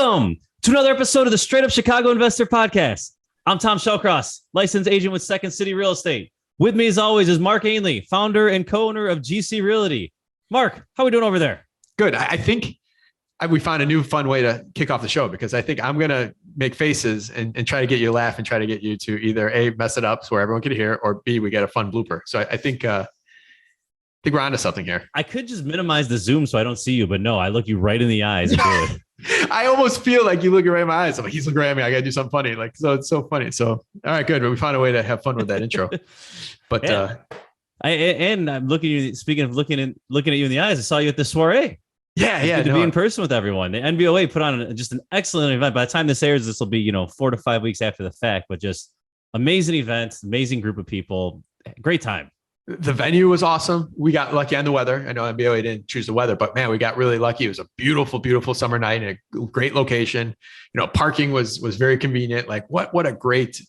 Welcome to another episode of the Straight Up Chicago Investor Podcast. I'm Tom Shellcross, licensed agent with Second City Real Estate. With me, as always, is Mark Ainley, founder and co-owner of GC Realty. Mark, how are we doing over there? Good. I think we found a new fun way to kick off the show, because I think I'm going to make faces and try to get you to laugh and try to get you to either A, mess it up so where everyone can hear, or B, we get a fun blooper. So I think we're onto something here. I could just minimize the Zoom so I don't see you, but no, I look you right in the eyes and do it. I almost feel like you looking right in my eyes. I'm like, he's looking right at me. I got to do something funny. So it's so funny. So, all right, good. But we found a way to have fun with that intro. But yeah. I'm looking at you. Speaking of looking at you in the eyes, I saw you at the soiree. Yeah. To be in person with everyone. The NBOA put on just an excellent event. By the time this airs, this will be 4 to 5 weeks after the fact. But just amazing event, amazing group of people, great time. The venue was awesome. We got lucky on the weather. I know NBOA didn't choose the weather, but man, we got really lucky. It was a beautiful, beautiful summer night in a great location. Parking was very convenient. Like what a great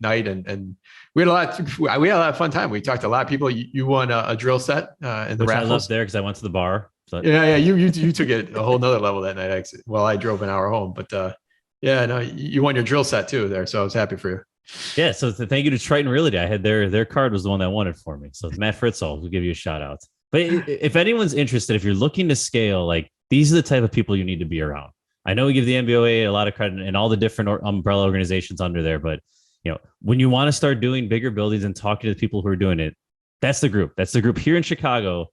night. And we had a lot of fun time. We talked to a lot of people. You won a drill set in the raffles. I left there because I went to the bar. So. Yeah. You took it a whole nother level that night. Actually. Well, I drove an hour home, but you won your drill set too there. So I was happy for you. Yeah, so thank you to Triton Realty. I had their card was the one that won it for me. So Matt Fritzl will give you a shout out. But if anyone's interested, if you're looking to scale, like these are the type of people you need to be around. I know we give the NBOA a lot of credit and all the different umbrella organizations under there, but when you want to start doing bigger buildings and talking to the people who are doing it, that's the group. That's the group here in Chicago.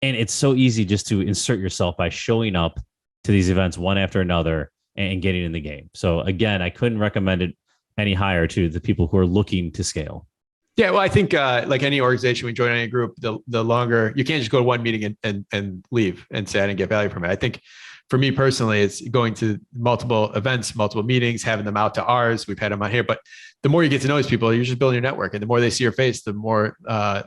And it's so easy just to insert yourself by showing up to these events one after another and getting in the game. So again, I couldn't recommend it any higher to the people who are looking to scale. Yeah, well, I think like any organization, we join any group, the longer you can't just go to one meeting and leave and say I didn't get value from it. I think for me personally, it's going to multiple events, multiple meetings, having them out to ours. We've had them on here, but the more you get to know these people, you're just building your network, and the more they see your face, the more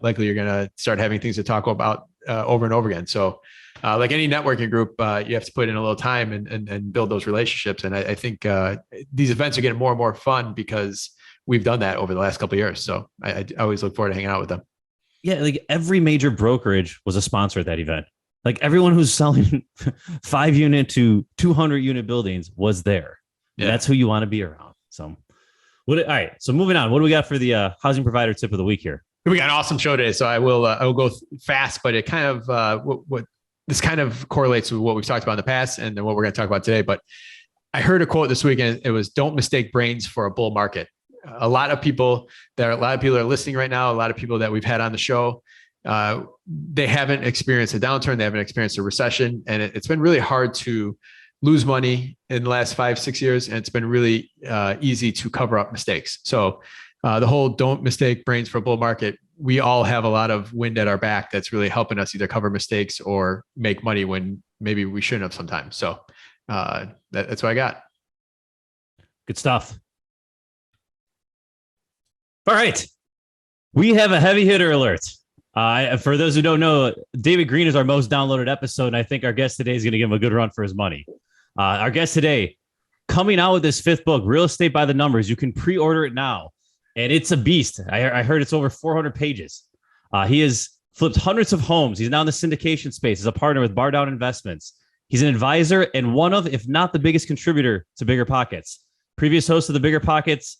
likely you're going to start having things to talk about over and over again. So like any networking group, you have to put in a little time and build those relationships. And I think these events are getting more and more fun because we've done that over the last couple of years. So I always look forward to hanging out with them. Yeah, like every major brokerage was a sponsor at that event. Like everyone who's selling 5 unit to 200 unit buildings was there. Yeah. That's who you want to be around. So, all right. So moving on, what do we got for the housing provider tip of the week here? We got an awesome show today. So I will go fast, but it kind of what this kind of correlates with what we've talked about in the past and then what we're going to talk about today. But I heard a quote this week, and it was, "Don't mistake brains for a bull market." A lot of people are listening right now. A lot of people that we've had on the show, they haven't experienced a downturn. They haven't experienced a recession. And it's been really hard to lose money in the last 5-6 years. And it's been really easy to cover up mistakes. So the whole "don't mistake brains for a bull market," we all have a lot of wind at our back that's really helping us either cover mistakes or make money when maybe we shouldn't have sometimes. So that's what I got. Good stuff. All right. We have a heavy hitter alert. For those who don't know, David Green is our most downloaded episode, and I think our guest today is going to give him a good run for his money. Our guest today, coming out with his 5th book, Real Estate by the Numbers. You can pre-order it now. And it's a beast. I heard it's over 400 pages. He has flipped hundreds of homes. He's now in the syndication space. He's a partner with Bar Down Investments. He's an advisor and one of, if not the biggest contributor to Biggerpockets. Previous host of the Biggerpockets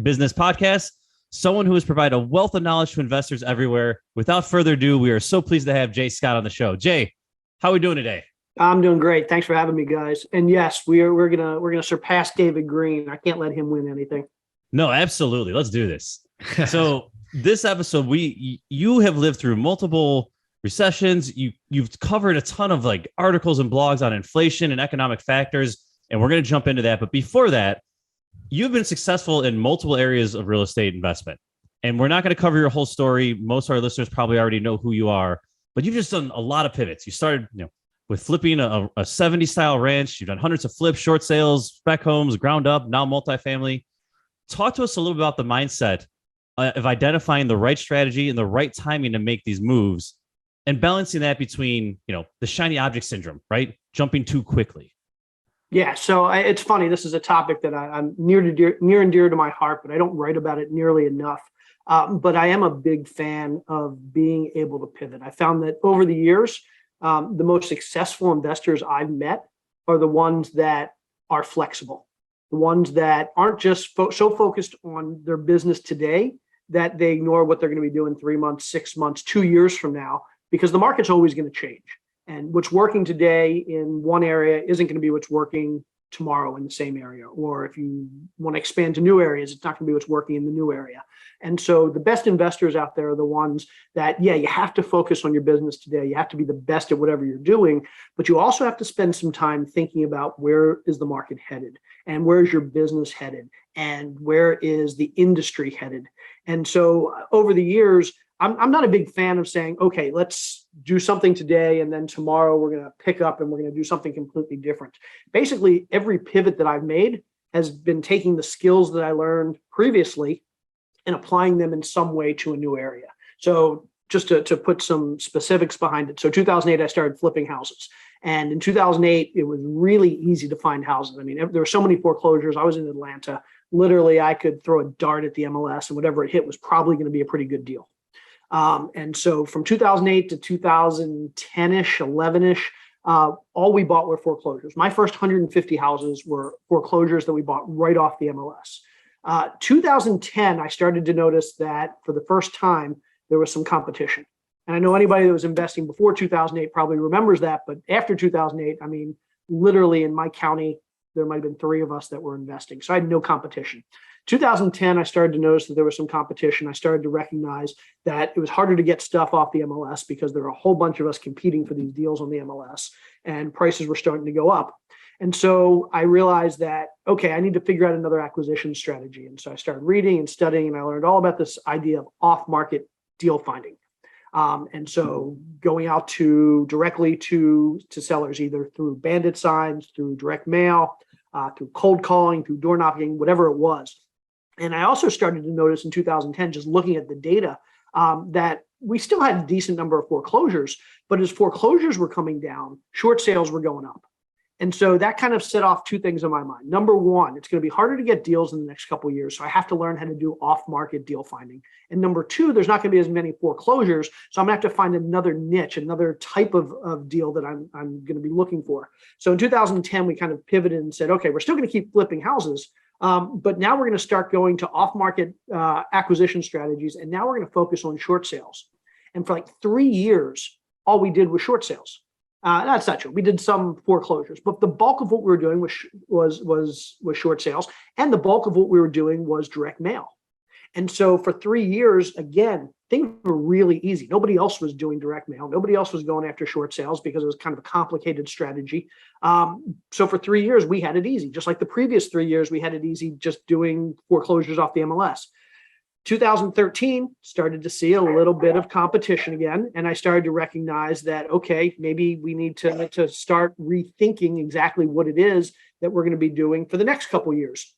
Business Podcast. Someone who has provided a wealth of knowledge to investors everywhere. Without further ado, we are so pleased to have Jay Scott on the show. Jay, how are we doing today? I'm doing great. Thanks for having me, guys. And yes, we're gonna surpass David Green. I can't let him win anything. No, absolutely. Let's do this. So this episode, you have lived through multiple recessions. You've covered a ton of like articles and blogs on inflation and economic factors, and we're going to jump into that. But before that, you've been successful in multiple areas of real estate investment, and we're not going to cover your whole story. Most of our listeners probably already know who you are, but you've just done a lot of pivots. You started, with flipping a 70s style ranch. You've done hundreds of flips, short sales, spec homes, ground up, now multifamily. Talk to us a little bit about the mindset of identifying the right strategy and the right timing to make these moves and balancing that between, the shiny object syndrome, right? Jumping too quickly. Yeah. So it's funny. This is a topic that I'm near and dear to my heart, but I don't write about it nearly enough. But I am a big fan of being able to pivot. I found that over the years, the most successful investors I've met are the ones that are flexible. The ones that aren't just so focused on their business today that they ignore what they're going to be doing 3 months, 6 months, 2 years from now, because the market's always going to change. And what's working today in one area isn't going to be what's working tomorrow in the same area. Or if you want to expand to new areas, it's not going to be what's working in the new area. And so the best investors out there are the ones that, yeah, you have to focus on your business today. You have to be the best at whatever you're doing, but you also have to spend some time thinking about where is the market headed and where's your business headed and where is the industry headed. And so over the years, I'm not a big fan of saying, okay, let's do something today and then tomorrow we're going to pick up and we're going to do something completely different. Basically, every pivot that I've made has been taking the skills that I learned previously and applying them in some way to a new area. So just to put some specifics behind it. So 2008, I started flipping houses. And in 2008, it was really easy to find houses. I mean, there were so many foreclosures. I was in Atlanta. Literally, I could throw a dart at the MLS and whatever it hit was probably going to be a pretty good deal. And so from 2008 to 2010-ish, 11-ish, all we bought were foreclosures. My first 150 houses were foreclosures that we bought right off the MLS. 2010, I started to notice that for the first time, there was some competition. And I know anybody that was investing before 2008 probably remembers that, but after 2008, I mean, literally in my county, there might have been 3 of us that were investing. So I had no competition. 2010, I started to notice that there was some competition. I started to recognize that it was harder to get stuff off the MLS because there were a whole bunch of us competing for these deals on the MLS and prices were starting to go up. And so I realized that, okay, I need to figure out another acquisition strategy. And so I started reading and studying, and I learned all about this idea of off-market deal finding. And so going out directly to sellers, either through bandit signs, through direct mail, through cold calling, through door knocking, whatever it was. And I also started to notice in 2010, just looking at the data, that we still had a decent number of foreclosures, but as foreclosures were coming down, short sales were going up. And so that kind of set off 2 things in my mind. Number one, it's going to be harder to get deals in the next couple of years. So I have to learn how to do off-market deal finding. And number 2, there's not going to be as many foreclosures. So I'm going to have to find another niche, another type of deal that I'm going to be looking for. So in 2010, we kind of pivoted and said, okay, we're still going to keep flipping houses, but now we're going to start going to off-market acquisition strategies. And now we're going to focus on short sales. And for like 3 years, all we did was short sales. That's not true. We did some foreclosures, but the bulk of what we were doing was short sales, and the bulk of what we were doing was direct mail. And so for 3 years, again, things were really easy. Nobody else was doing direct mail. Nobody else was going after short sales because it was kind of a complicated strategy. So for 3 years, we had it easy. Just like the previous 3 years, we had it easy just doing foreclosures off the MLS. 2013 started to see a little bit of competition again, and I started to recognize that, okay, maybe we need to start rethinking exactly what it is that we're going to be doing for the next couple of years.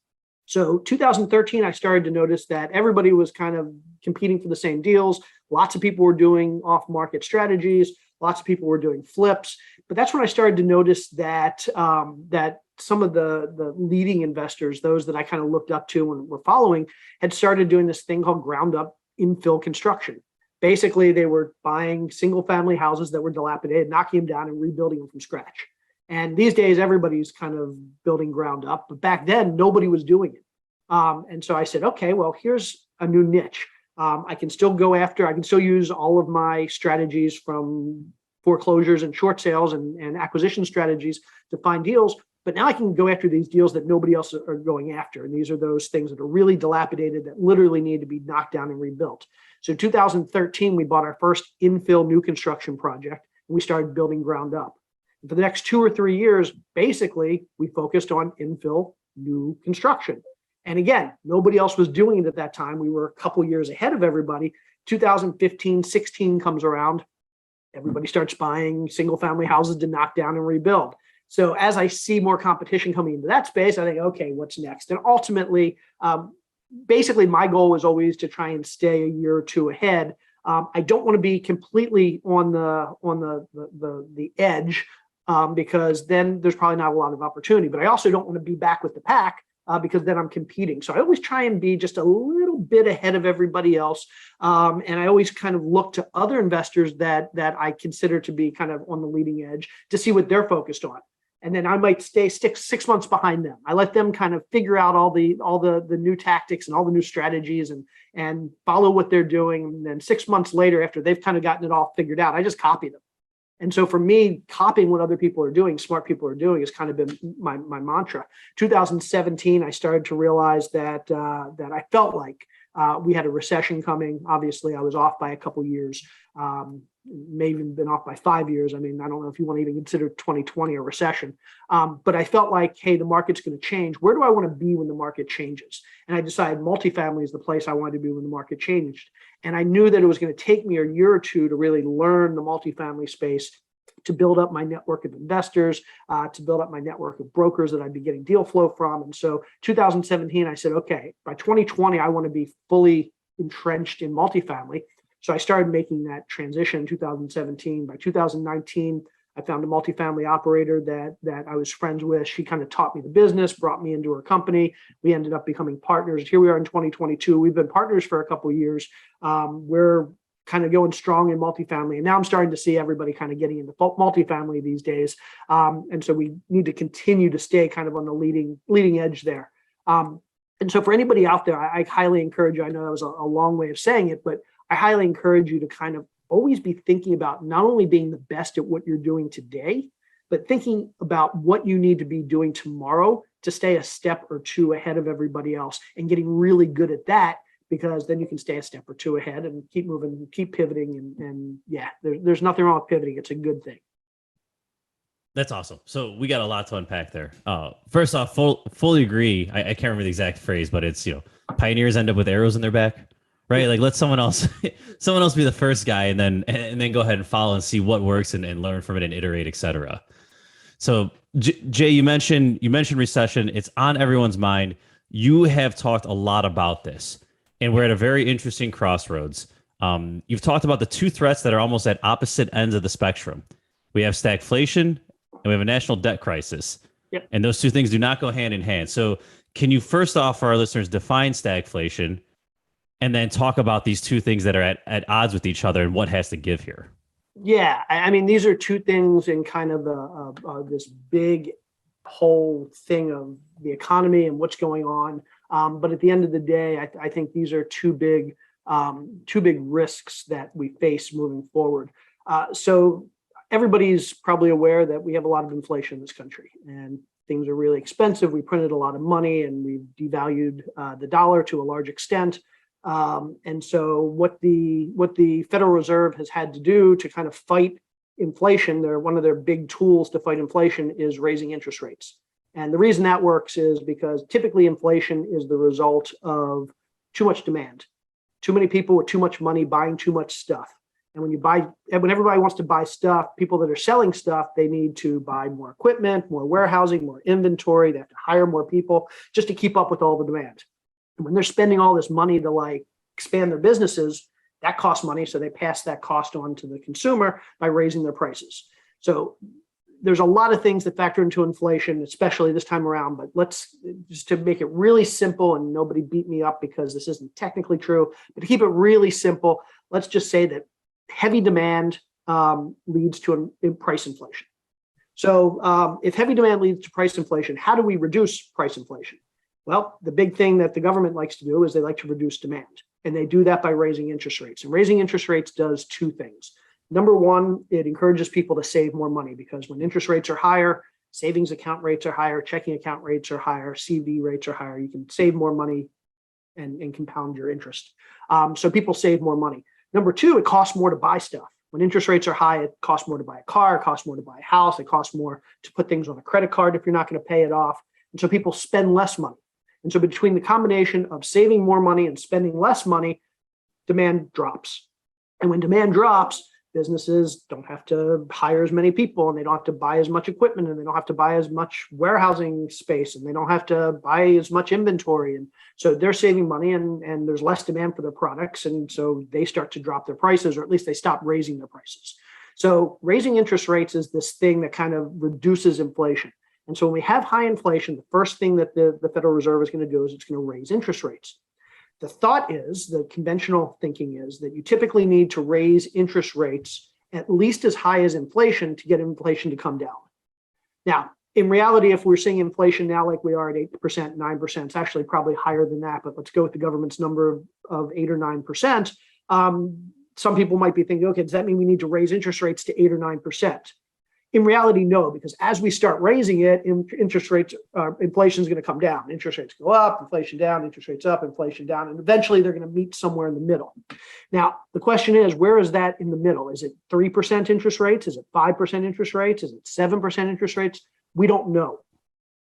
So 2013, I started to notice that everybody was kind of competing for the same deals. Lots of people were doing off-market strategies. Lots of people were doing flips. But that's when I started to notice that that some of the leading investors, those that I kind of looked up to and were following, had started doing this thing called ground up infill construction. Basically, they were buying single family houses that were dilapidated, knocking them down and rebuilding them from scratch. And these days, everybody's kind of building ground up. But back then, nobody was doing it. And so I said, okay, well, here's a new niche. I can still use all of my strategies from foreclosures and short sales and acquisition strategies to find deals. But now I can go after these deals that nobody else are going after. And these are those things that are really dilapidated that literally need to be knocked down and rebuilt. So 2013, we bought our first infill new construction project, and we started building ground up. And for the next 2 or 3 years, basically, we focused on infill new construction. And again, nobody else was doing it at that time. We were a couple years ahead of everybody. 2015, 16 comes around. Everybody starts buying single family houses to knock down and rebuild. So as I see more competition coming into that space, I think, okay, what's next? And ultimately, basically, my goal is always to try and stay a year or 2 ahead. I don't want to be completely on the edge because then there's probably not a lot of opportunity. But I also don't want to be back with the pack because then I'm competing. So I always try and be just a little bit ahead of everybody else. And I always kind of look to other investors that I consider to be kind of on the leading edge to see what they're focused on. And then I might stick 6 months behind them. I let them kind of figure out all the new tactics and all the new strategies and follow what they're doing. And then 6 months later, after they've kind of gotten it all figured out, I just copy them. And so for me, copying what other people are doing, smart people are doing, has kind of been my mantra. 2017, I started to realize that I felt like we had a recession coming. Obviously, I was off by a couple years. May even been off by 5 years. I mean, I don't know if you want to even consider 2020 a recession, but I felt like, hey, the market's going to change. Where do I want to be when the market changes? And I decided multifamily is the place I wanted to be when the market changed. And I knew that it was going to take me a year or two to really learn the multifamily space, to build up my network of investors, to build up my network of brokers that I'd be getting deal flow from. And so 2017, I said, okay, by 2020, I want to be fully entrenched in multifamily. So I started making that transition in 2017. By 2019, I found a multifamily operator that I was friends with. She kind of taught me the business, brought me into her company. We ended up becoming partners. Here we are in 2022. We've been partners for a couple of years. We're kind of going strong in multifamily. And now I'm starting to see everybody kind of getting into multifamily these days. And so we need to continue to stay kind of on the leading edge there. And so for anybody out there, I highly encourage you. I know that was a long way of saying it, but I highly encourage you to kind of always be thinking about not only being the best at what you're doing today, but thinking about what you need to be doing tomorrow to stay a step or two ahead of everybody else, and getting really good at that, because then you can stay a step or two ahead and keep moving, keep pivoting. And yeah, there's nothing wrong with pivoting. It's a good thing. That's awesome. So we got a lot to unpack there. First off, fully agree. I can't remember the exact phrase, but it's, pioneers end up with arrows in their back, right? Like, let someone else be the first guy, and then go ahead and follow and see what works and learn from it and iterate, etc. So Jay, you mentioned recession. It's on everyone's mind. You have talked a lot about this, and we're at a very interesting crossroads. You've talked about the two threats that are almost at opposite ends of the spectrum. We have stagflation and we have a national debt crisis. Yep. And those two things do not go hand in hand. So can you first off, for our listeners, define stagflation, and then talk about these two things that are at odds with each other and what has to give here? Yeah, I mean, these are two things in kind of this big whole thing of the economy and what's going on. But at the end of the day, I think these are two big risks that we face moving forward. So everybody's probably aware that we have a lot of inflation in this country, and things are really expensive. We printed a lot of money, and we've devalued the dollar to a large extent. And so what the Federal Reserve has had to do to kind of fight inflation, one of their big tools to fight inflation is raising interest rates. And the reason that works is because typically inflation is the result of too much demand, too many people with too much money buying too much stuff. And when everybody wants to buy stuff, people that are selling stuff, they need to buy more equipment, more warehousing, more inventory. They have to hire more people just to keep up with all the demand. And when they're spending all this money to expand their businesses, that costs money. So they pass that cost on to the consumer by raising their prices. So there's a lot of things that factor into inflation, especially this time around. But let's just to make it really simple, and nobody beat me up because this isn't technically true, but to keep it really simple, let's just say that heavy demand leads to price inflation. So if heavy demand leads to price inflation, how do we reduce price inflation? Well, the big thing that the government likes to do is they like to reduce demand. And they do that by raising interest rates. And raising interest rates does two things. Number one, it encourages people to save more money, because when interest rates are higher, savings account rates are higher, checking account rates are higher, CD rates are higher. You can save more money and compound your interest. So people save more money. Number two, it costs more to buy stuff. When interest rates are high, it costs more to buy a car, it costs more to buy a house, it costs more to put things on a credit card if you're not going to pay it off. And so people spend less money. And so between the combination of saving more money and spending less money, demand drops. And when demand drops, businesses don't have to hire as many people, and they don't have to buy as much equipment, and they don't have to buy as much warehousing space, and they don't have to buy as much inventory. And so they're saving money, and there's less demand for their products. And so they start to drop their prices, or at least they stop raising their prices. So raising interest rates is this thing that kind of reduces inflation. And so when we have high inflation, the first thing that the Federal Reserve is going to do is it's going to raise interest rates. The thought is, the conventional thinking is, that you typically need to raise interest rates at least as high as inflation to get inflation to come down. Now, In reality, if we're seeing inflation now like we are at 8%, 9%, it's actually probably higher than that, but let's go with the government's number of 8 or 9%. Some people might be thinking, okay, does that mean we need to raise interest rates to 8 or 9%? In reality, no, because as we start raising it, interest rates, inflation is going to come down. Interest rates go up, inflation down, interest rates up, inflation down, and eventually they're going to meet somewhere in the middle. Now, the question is, where is that in the middle? Is it 3% interest rates? Is it 5% interest rates? Is it 7% interest rates? We don't know.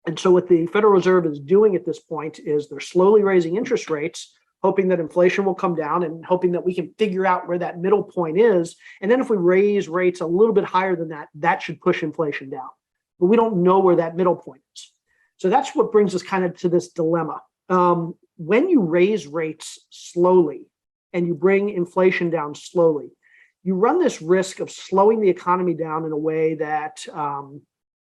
And so what the Federal Reserve is doing at this point is they're slowly raising interest rates, hoping that inflation will come down and hoping that we can figure out where that middle point is. And then if we raise rates a little bit higher than that, that should push inflation down. But we don't know where that middle point is. So that's what brings us kind of to this dilemma. When you raise rates slowly and you bring inflation down slowly, you run this risk of slowing the economy down in a way that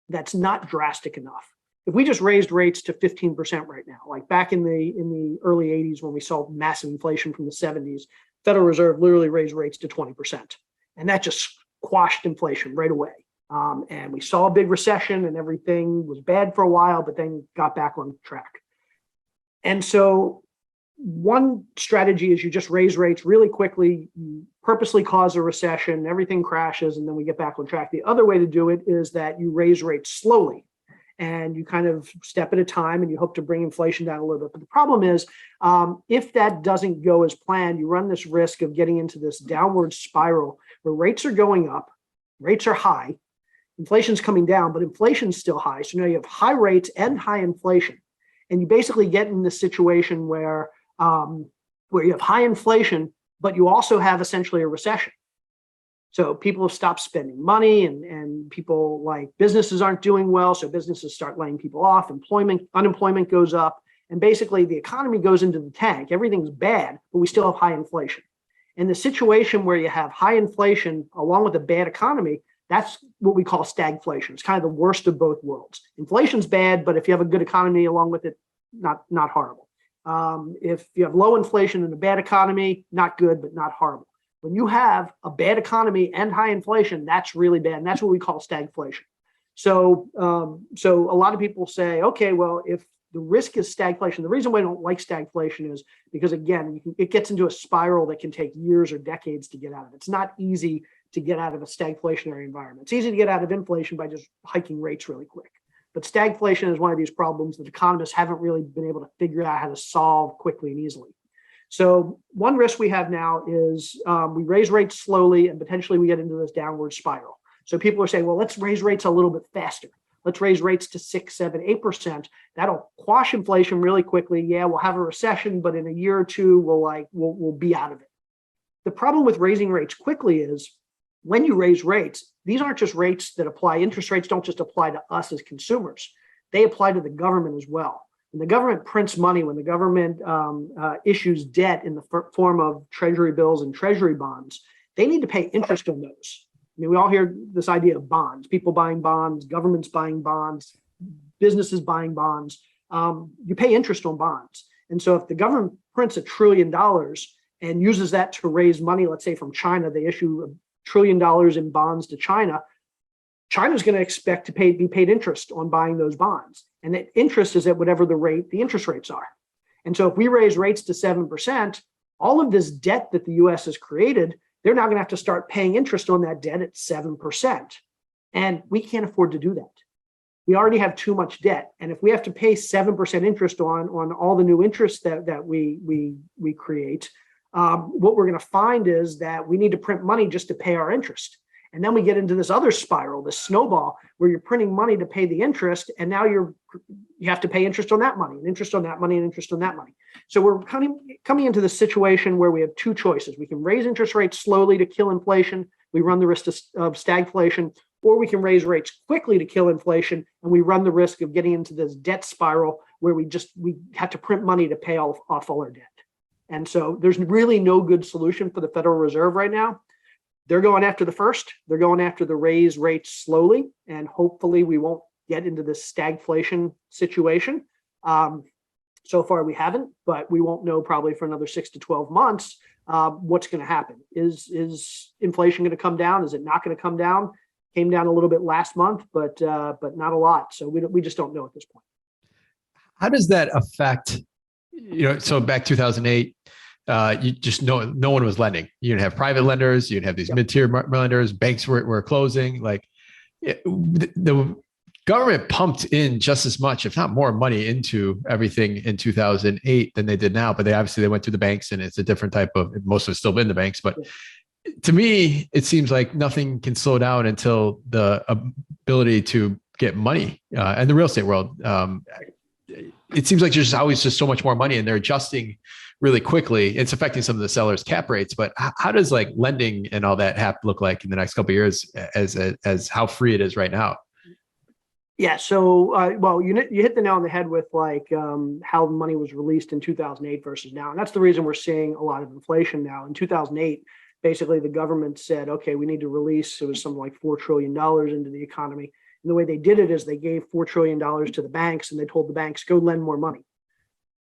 that's not drastic enough. If we just raised rates to 15% right now, like back in the early 80s when we saw massive inflation from the 70s, Federal Reserve literally raised rates to 20%. And that just quashed inflation right away. And we saw a big recession and everything was bad for a while, but then got back on track. And so one strategy is you just raise rates really quickly, you purposely cause a recession, everything crashes, and then we get back on track. The other way to do it is that you raise rates slowly. And you kind of step at a time and you hope to bring inflation down a little bit. But the problem is, if that doesn't go as planned, you run this risk of getting into this downward spiral where rates are going up, rates are high, inflation's coming down, but inflation's still high. So now you have high rates and high inflation. And you basically get in this situation where you have high inflation, but you also have essentially a recession. So people have stopped spending money and people like businesses aren't doing well. So businesses start laying people off, unemployment goes up, and basically the economy goes into the tank. Everything's bad, but we still have high inflation. And the situation where you have high inflation along with a bad economy, that's what we call stagflation. It's kind of the worst of both worlds. Inflation's bad, but if you have a good economy along with it, not horrible. If you have low inflation and a bad economy, not good, but not horrible. When you have a bad economy and high inflation, that's really bad. And that's what we call stagflation. So a lot of people say, okay, well, if the risk is stagflation, the reason why I don't like stagflation is because, again, it gets into a spiral that can take years or decades to get out of. It's not easy to get out of a stagflationary environment. It's easy to get out of inflation by just hiking rates really quick. But stagflation is one of these problems that economists haven't really been able to figure out how to solve quickly and easily. So one risk we have now is we raise rates slowly and potentially we get into this downward spiral. So people are saying, well, let's raise rates a little bit faster. Let's raise rates to 6, 7, 8%. That'll quash inflation really quickly. Yeah, we'll have a recession, but in a year or two, we'll be out of it. The problem with raising rates quickly is when you raise rates, these aren't just rates that apply. Interest rates don't just apply to us as consumers. They apply to the government as well. When the government prints money, when the government issues debt in the form of treasury bills and treasury bonds, they need to pay interest on those. I mean, we all hear this idea of bonds, people buying bonds, governments buying bonds, businesses buying bonds. You pay interest on bonds. And so if the government prints $1 trillion and uses that to raise money, let's say from China, they issue $1 trillion in bonds to China, China's going to expect to be paid interest on buying those bonds. And that interest is at whatever the interest rates are. And so if we raise rates to 7%, all of this debt that the US has created, they're now going to have to start paying interest on that debt at 7%. And we can't afford to do that. We already have too much debt. And if we have to pay 7% interest on all the new interest that we create, what we're going to find is that we need to print money just to pay our interest. And then we get into this other spiral, this snowball, where you're printing money to pay the interest, and now you have to pay interest on that money, and interest on that money, and interest on that money. So we're coming into this situation where we have two choices. We can raise interest rates slowly to kill inflation. We run the risk of stagflation, or we can raise rates quickly to kill inflation, and we run the risk of getting into this debt spiral where we have to print money to pay off all our debt. And so there's really no good solution for the Federal Reserve right now. They're going after the first. They're going after the raise rates slowly, and hopefully we won't get into this stagflation situation. So far we haven't, but we won't know probably for another 6 to 12 months what's going to happen. Is inflation going to come down? Is it not going to come down? Came down a little bit last month, but not a lot. So we just don't know at this point. How does that affect, so back 2008, you just no one was lending. You'd have private lenders, you'd have these mid-tier lenders, banks were closing. Like the government pumped in just as much, if not more money into everything in 2008 than they did now. But they went to the banks, and it's a different type of, most of it's still been the banks. But to me, it seems like nothing can slow down until the ability to get money in the real estate world. It seems like there's always just so much more money, and they're adjusting really quickly. It's affecting some of the sellers' cap rates, but how does like lending and all that look like in the next couple of years as how free it is right now? Yeah. So, well, you hit the nail on the head with like how money was released in 2008 versus now. And that's the reason we're seeing a lot of inflation now. In 2008, basically the government said, okay, we need to release, it was something like $4 trillion into the economy. And the way they did it is they gave $4 trillion to the banks, and they told the banks, go lend more money.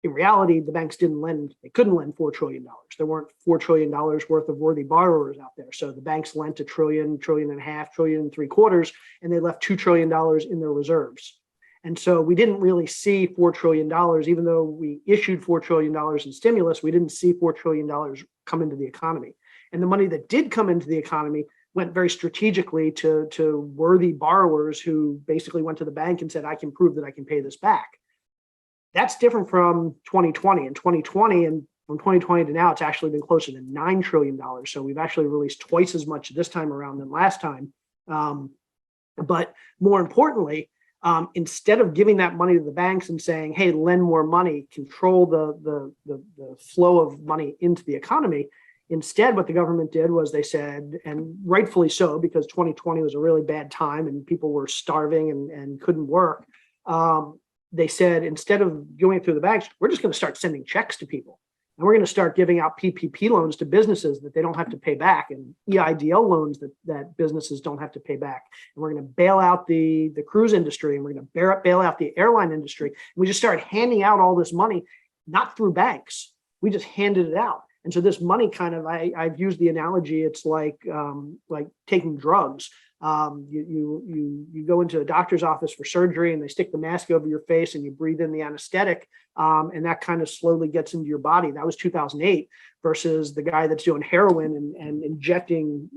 In reality, the banks didn't lend. They couldn't lend $4 trillion. There weren't $4 trillion worth of worthy borrowers out there. So the banks lent $1 trillion, $1.5 trillion, $1.75 trillion, and they left $2 trillion in their reserves. And so we didn't really see $4 trillion, even though we issued $4 trillion in stimulus, we didn't see $4 trillion come into the economy. And the money that did come into the economy went very strategically to worthy borrowers who basically went to the bank and said, I can prove that I can pay this back. That's different from 2020. In 2020, and from 2020 to now, it's actually been closer to $9 trillion. So we've actually released twice as much this time around than last time. But more importantly, instead of giving that money to the banks and saying, hey, lend more money, control the flow of money into the economy, instead, what the government did was they said, and rightfully so, because 2020 was a really bad time and people were starving and couldn't work. They said, instead of going through the banks, we're just going to start sending checks to people. And we're going to start giving out PPP loans to businesses that they don't have to pay back, and EIDL loans that businesses don't have to pay back. And we're going to bail out the cruise industry, and we're going to bail out the airline industry. And we just started handing out all this money, not through banks. We just handed it out. And so this money kind of, I've used the analogy, it's like taking drugs. You go into a doctor's office for surgery, and they stick the mask over your face, and you breathe in the anesthetic, and that kind of slowly gets into your body. That was 2008 versus the guy that's doing heroin and injecting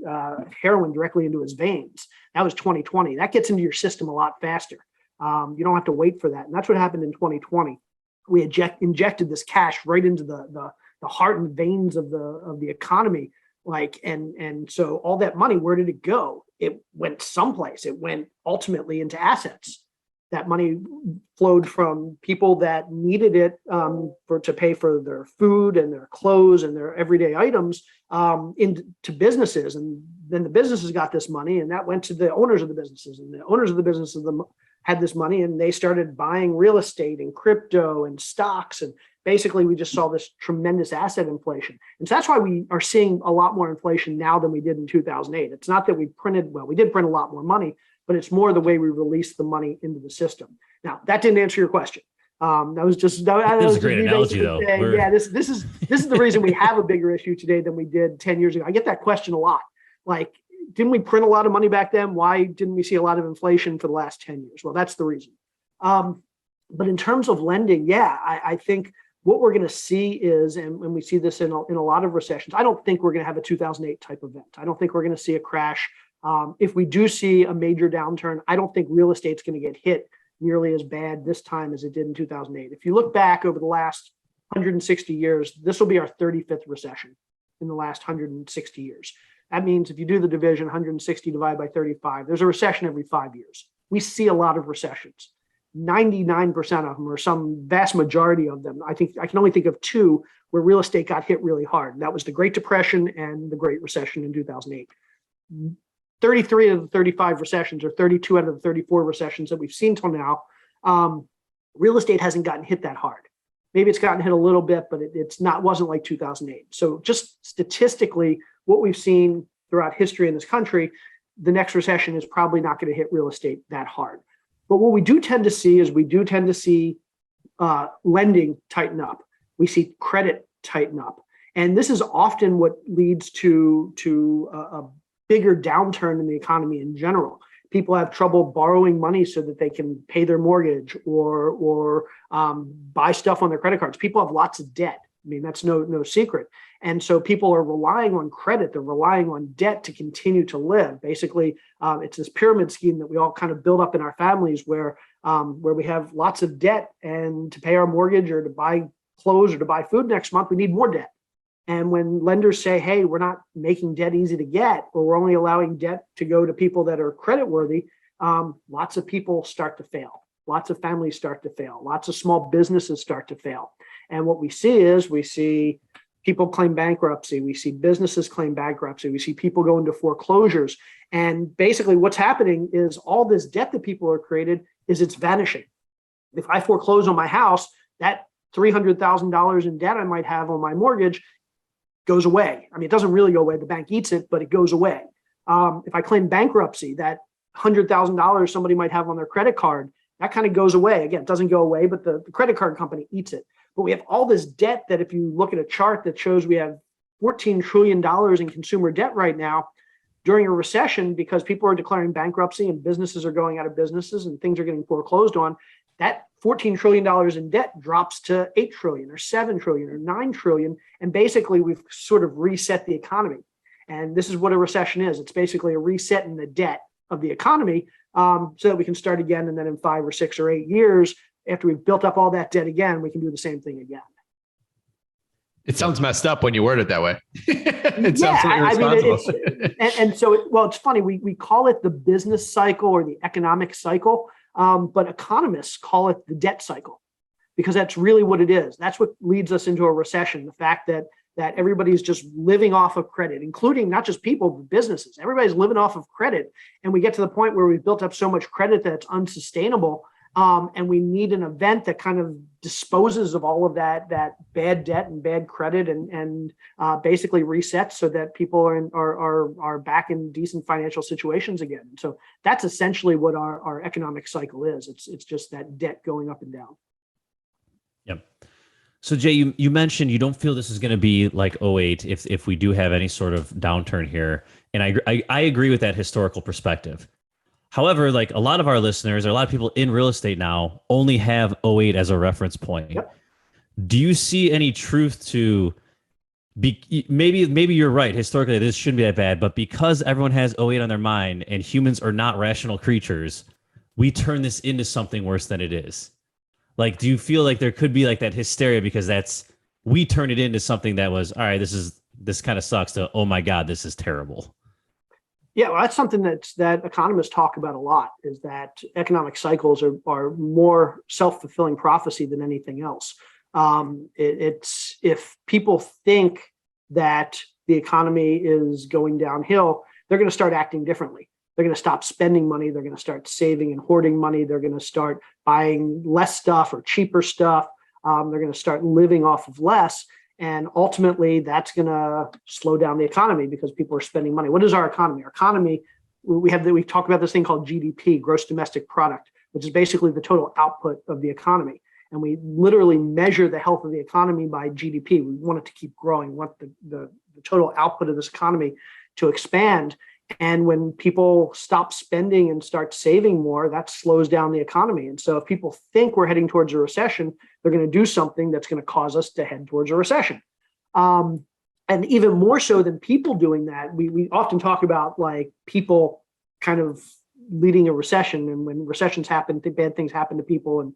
heroin directly into his veins. That was 2020. That gets into your system a lot faster. You don't have to wait for that. And that's what happened in 2020. We injected this cash right into the heart and veins of the economy. And so all that money, where did it go? It went someplace. It went ultimately into assets. That money flowed from people that needed it to pay for their food and their clothes and their everyday items into businesses. And then the businesses got this money, and that went to the owners of the businesses. And the owners of the businesses had this money, and they started buying real estate and crypto and stocks. And basically, we just saw this tremendous asset inflation. And so that's why we are seeing a lot more inflation now than we did in 2008. It's not that we did print a lot more money, but it's more the way we release the money into the system. Now, that didn't answer your question. That was a great analogy, though. This is the reason we have a bigger issue today than we did 10 years ago. I get that question a lot. Like, didn't we print a lot of money back then? Why didn't we see a lot of inflation for the last 10 years? Well, that's the reason. But in terms of lending, I think what we're going to see is, and we see this in a lot of recessions, I don't think we're going to have a 2008 type event. I don't think we're going to see a crash. If we do see a major downturn, I don't think real estate's going to get hit nearly as bad this time as it did in 2008. If you look back over the last 160 years, this will be our 35th recession in the last 160 years. That means if you do the division, 160 divided by 35, there's a recession every 5 years. We see a lot of recessions. 99% of them, or some vast majority of them, I think I can only think of two where real estate got hit really hard. That was the Great Depression and the Great Recession in 2008. 33 of the 35 recessions, or 32 out of the 34 recessions that we've seen till now, real estate hasn't gotten hit that hard. Maybe it's gotten hit a little bit, but wasn't like 2008. So just statistically, what we've seen throughout history in this country, the next recession is probably not going to hit real estate that hard. But what we do tend to see is lending tighten up. We see credit tighten up. And this is often what leads to a bigger downturn in the economy in general. People have trouble borrowing money so that they can pay their mortgage or buy stuff on their credit cards. People have lots of debt. I mean, that's no secret. And so people are relying on credit. They're relying on debt to continue to live. Basically, it's this pyramid scheme that we all kind of build up in our families where we have lots of debt, and to pay our mortgage or to buy clothes or to buy food next month, we need more debt. And when lenders say, hey, we're not making debt easy to get, or we're only allowing debt to go to people that are credit worthy, lots of people start to fail. Lots of families start to fail. Lots of small businesses start to fail. And what we see people claim bankruptcy. We see businesses claim bankruptcy. We see people go into foreclosures. And basically what's happening is all this debt that people are created it's vanishing. If I foreclose on my house, that $300,000 in debt I might have on my mortgage goes away. I mean, it doesn't really go away. The bank eats it, but it goes away. If I claim bankruptcy, that $100,000 somebody might have on their credit card, that kind of goes away. Again, it doesn't go away, but the credit card company eats it. But we have all this debt that if you look at a chart that shows we have $14 trillion in consumer debt right now during a recession, because people are declaring bankruptcy and businesses are going out of businesses and things are getting foreclosed on, that $14 trillion in debt drops to 8 trillion or 7 trillion or 9 trillion. And basically we've sort of reset the economy. And this is what a recession is. It's basically a reset in the debt of the economy, so that we can start again. And then in 5 or 6 or 8 years, after we've built up all that debt again, we can do the same thing again. It sounds messed up when you word it that way. It sounds irresponsible. And so, it's funny. We call it the business cycle or the economic cycle, but economists call it the debt cycle, because that's really what it is. That's what leads us into a recession. The fact that everybody's just living off of credit, including not just people, but businesses. Everybody's living off of credit. And we get to the point where we've built up so much credit that it's unsustainable. And we need an event that kind of disposes of all of that bad debt and bad credit and basically resets so that people are back in decent financial situations again. So that's essentially what our economic cycle is. It's just that debt going up and down. Yep. So Jay, you mentioned you don't feel this is going to be like '08 if we do have any sort of downturn here, and I agree with that historical perspective. However, like a lot of our listeners or a lot of people in real estate now only have '08 as a reference point. Yep. Do you see any truth to maybe you're right, historically this shouldn't be that bad, but because everyone has '08 on their mind and humans are not rational creatures, we turn this into something worse than it is? Like, do you feel like there could be like that hysteria because we turn it into something that was, all right, this kind of sucks, to, oh my God, this is terrible? Yeah, well, that's something that economists talk about a lot, is that economic cycles are more self-fulfilling prophecy than anything else. It's if people think that the economy is going downhill, they're going to start acting differently. They're going to stop spending money. They're going to start saving and hoarding money. They're going to start buying less stuff or cheaper stuff. They're going to start living off of less. And ultimately, that's going to slow down the economy because people are spending money. What is our economy? Our economy, we talk about this thing called GDP, gross domestic product, which is basically the total output of the economy. And we literally measure the health of the economy by GDP. We want it to keep growing. We want the total output of this economy to expand. And when people stop spending and start saving more, that slows down the economy. And so if people think we're heading towards a recession, they're going to do something that's going to cause us to head towards a recession. And even more so than people doing that, we often talk about like people kind of leading a recession. And when recessions happen, bad things happen to people.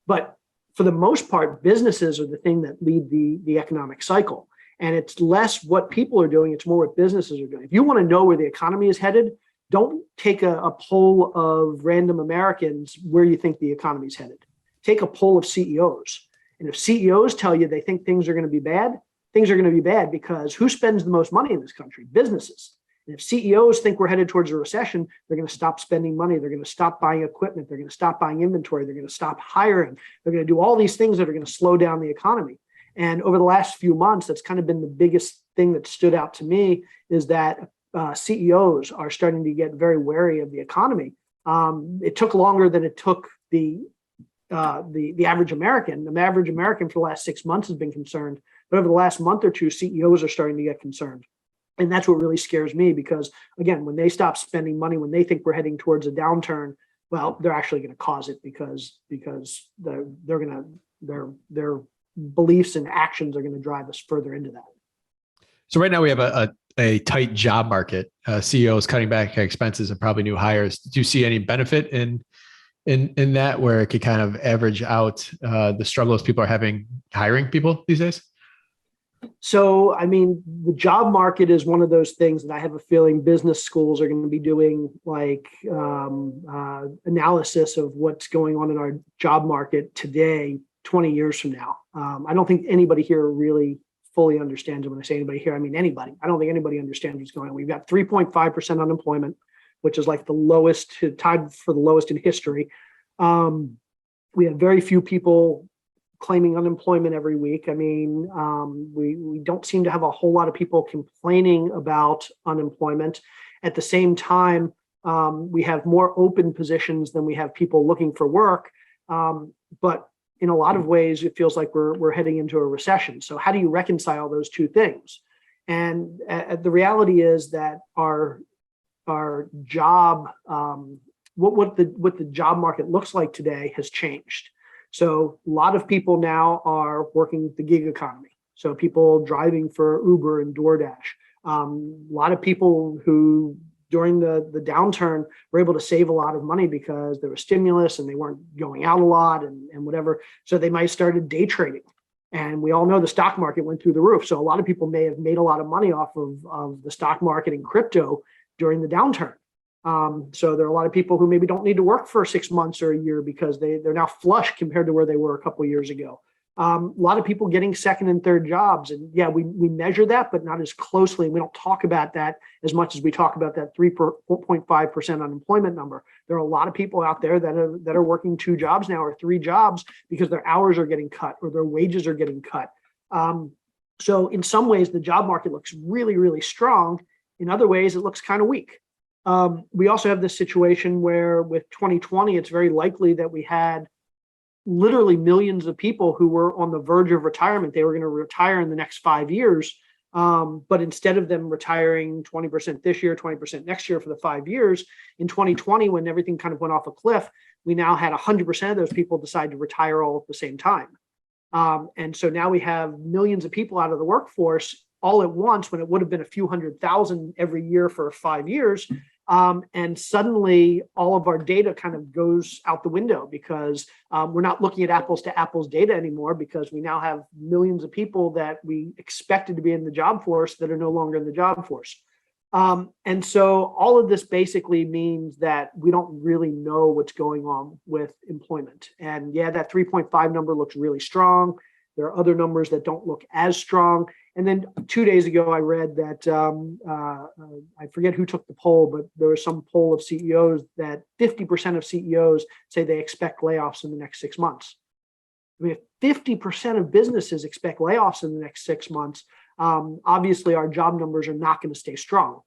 But for the most part, businesses are the thing that lead the economic cycle. And it's less what people are doing, it's more what businesses are doing. If you want to know where the economy is headed, don't take a poll of random Americans where you think the economy is headed. Take a poll of CEOs. And if CEOs tell you they think things are going to be bad, things are going to be bad because who spends the most money in this country? Businesses. And if CEOs think we're headed towards a recession, they're going to stop spending money. They're going to stop buying equipment. They're going to stop buying inventory. They're going to stop hiring. They're going to do all these things that are going to slow down the economy. And over the last few months, that's kind of been the biggest thing that stood out to me, is that CEOs are starting to get very wary of the economy. It took longer than it took the average American. The average American for the last 6 months has been concerned, but over the last month or two, CEOs are starting to get concerned. And that's what really scares me, because again, when they stop spending money, when they think we're heading towards a downturn, well, they're actually going to cause it, because their beliefs and actions are going to drive us further into that. So right now we have a tight job market. CEOs cutting back expenses and probably new hires. Do you see any benefit in that, where it could kind of average out the struggles people are having hiring people these days? So, I mean, the job market is one of those things that I have a feeling business schools are going to be doing, like analysis of what's going on in our job market today, 20 years from now. I don't think anybody here really fully understands it. When I say anybody here, I mean anybody. I don't think anybody understands what's going on. We've got 3.5% unemployment, which is like the lowest, tied for the lowest in history. We have very few people claiming unemployment every week. I mean, we don't seem to have a whole lot of people complaining about unemployment. At the same time, we have more open positions than we have people looking for work. But in a lot of ways, it feels like we're heading into a recession. So how do you reconcile those two things? And the reality is that our job, what the job market looks like today has changed. So a lot of people now are working the gig economy. So people driving for Uber and DoorDash. A lot of people who during the downturn were able to save a lot of money because there was stimulus and they weren't going out a lot and whatever. So they might have started day trading. And we all know the stock market went through the roof. So a lot of people may have made a lot of money off of the stock market and crypto during the downturn. So there are a lot of people who maybe don't need to work for 6 months or a year because they're now flush compared to where they were a couple of years ago. A lot of people getting second and third jobs. And yeah, we measure that, but not as closely. We don't talk about that as much as we talk about that 4.5% unemployment number. There are a lot of people out there that are working 2 jobs now or 3 jobs because their hours are getting cut or their wages are getting cut. So in some ways, the job market looks really, really strong. In other ways, it looks kind of weak. We also have this situation where with 2020, it's very likely that we had literally millions of people who were on the verge of retirement. They were going to retire in the next 5 years. But instead of them retiring 20% this year, 20% next year for the 5 years, in 2020, when everything kind of went off a cliff, we now had 100% of those people decide to retire all at the same time. And so now we have millions of people out of the workforce all at once, when it would have been a few 100,000 every year for 5 years. And suddenly all of our data kind of goes out the window because we're not looking at apples to apples data anymore, because we now have millions of people that we expected to be in the job force that are no longer in the job force. And so all of this basically means that we don't really know what's going on with employment. And yeah, that 3.5 number looks really strong. There are other numbers that don't look as strong. And then 2 days ago, I read that, I forget who took the poll, but there was some poll of CEOs that 50% of CEOs say they expect layoffs in the next 6 months. I mean, if 50% of businesses expect layoffs in the next 6 months, obviously our job numbers are not going to stay strong,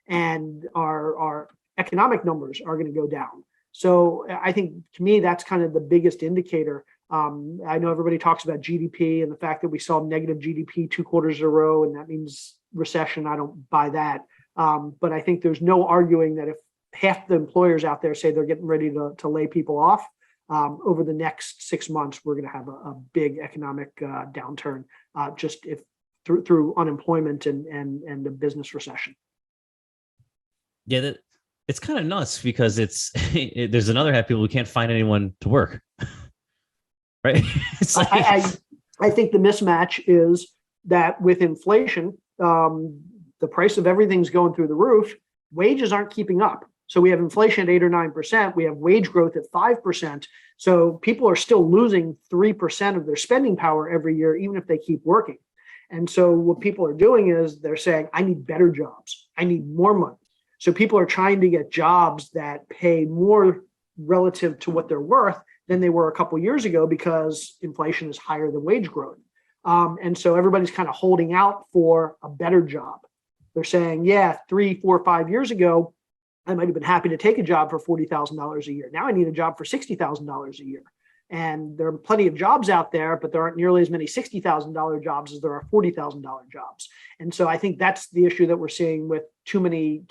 and our economic numbers are going to go down. So I think, to me, that's kind of the biggest indicator. I know everybody talks about GDP and the fact that we saw negative GDP 2 quarters in a row, and that means recession. I don't buy that. But I think there's no arguing that if half the employers out there say they're getting ready to lay people off, over the next 6 months, we're going to have a big economic downturn, just if through unemployment and the business recession. Yeah, it's kind of nuts because there's another half of people who can't find anyone to work. Right. It's like, I think the mismatch is that with inflation, the price of everything's going through the roof. Wages aren't keeping up. So we have inflation at 8 or 9%. We have wage growth at 5%. So people are still losing 3% of their spending power every year, even if they keep working. And so what people are doing is they're saying, I need better jobs. I need more money. So people are trying to get jobs that pay more relative to what they're worth than they were a couple of years ago, because inflation is higher than wage growth. And so everybody's kind of holding out for a better job. They're saying, yeah, 3, 4, 5 years ago, I might have been happy to take a job for $40,000 a year. Now I need a job for $60,000 a year. And there are plenty of jobs out there, but there aren't nearly as many $60,000 jobs as there are $40,000 jobs. And so I think that's the issue that we're seeing with too many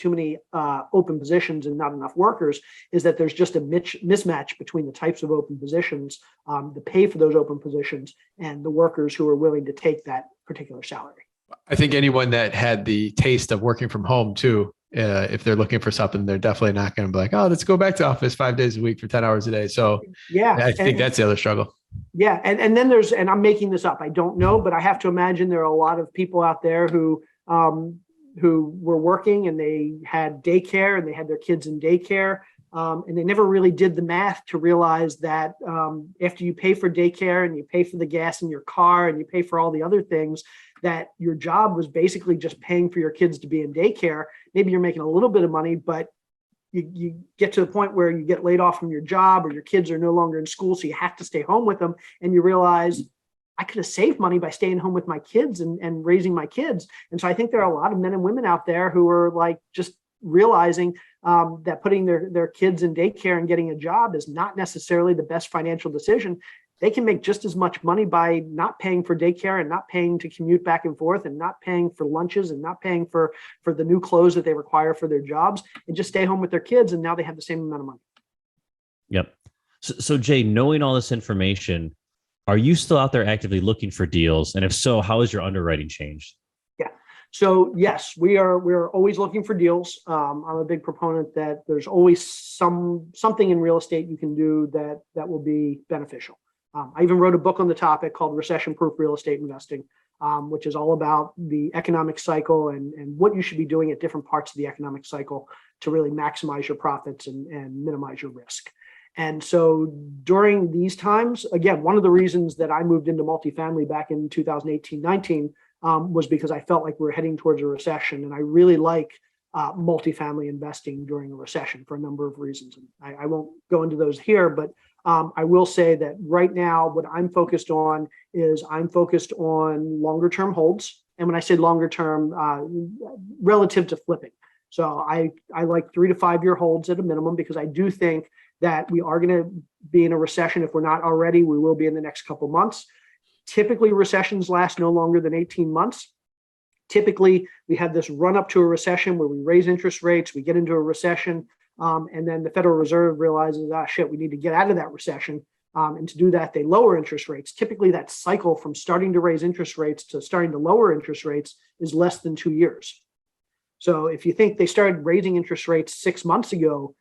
open positions and not enough workers, is that there's just a mismatch between the types of open positions, the pay for those open positions, and the workers who are willing to take that particular salary. I think anyone that had the taste of working from home too, if they're looking for something, they're definitely not going to be like, oh, let's go back to office 5 days a week for 10 hours a day. So yeah, I think that's the other struggle. Yeah. And then there's, and I'm making this up, I don't know, but I have to imagine there are a lot of people out there who were working and they had daycare and they had their kids in daycare. And they never really did the math to realize that after you pay for daycare and you pay for the gas in your car and you pay for all the other things, that your job was basically just paying for your kids to be in daycare. Maybe you're making a little bit of money, but you get to the point where you get laid off from your job or your kids are no longer in school, so you have to stay home with them. And you realize, I could have saved money by staying home with my kids and raising my kids. And so I think there are a lot of men and women out there who are like just realizing that putting their kids in daycare and getting a job is not necessarily the best financial decision. They can make just as much money by not paying for daycare and not paying to commute back and forth and not paying for lunches and not paying for the new clothes that they require for their jobs, and just stay home with their kids. And now they have the same amount of money. Yep. So Jay, knowing all this information, are you still out there actively looking for deals? And if so, how has your underwriting changed? Yeah. So yes, we're always looking for deals. I'm a big proponent that there's always something in real estate you can do that will be beneficial. I even wrote a book on the topic called Recession-Proof Real Estate Investing, which is all about the economic cycle and what you should be doing at different parts of the economic cycle to really maximize your profits and minimize your risk. And so during these times, again, one of the reasons that I moved into multifamily back in 2018-19 was because I felt like we were heading towards a recession. And I really like multifamily investing during a recession for a number of reasons. And I won't go into those here, but I will say that right now, what I'm focused on is I'm focused on longer term holds. And when I say longer term, relative to flipping. So I like 3 to 5 year holds at a minimum, because I do think that we are going to be in a recession. If we're not already, we will be in the next couple of months. Typically, recessions last no longer than 18 months. Typically, we have this run up to a recession where we raise interest rates, we get into a recession, and then the Federal Reserve realizes, we need to get out of that recession. And to do that, they lower interest rates. Typically, that cycle from starting to raise interest rates to starting to lower interest rates is less than 2 years. So if you think they started raising interest rates 6 months ago,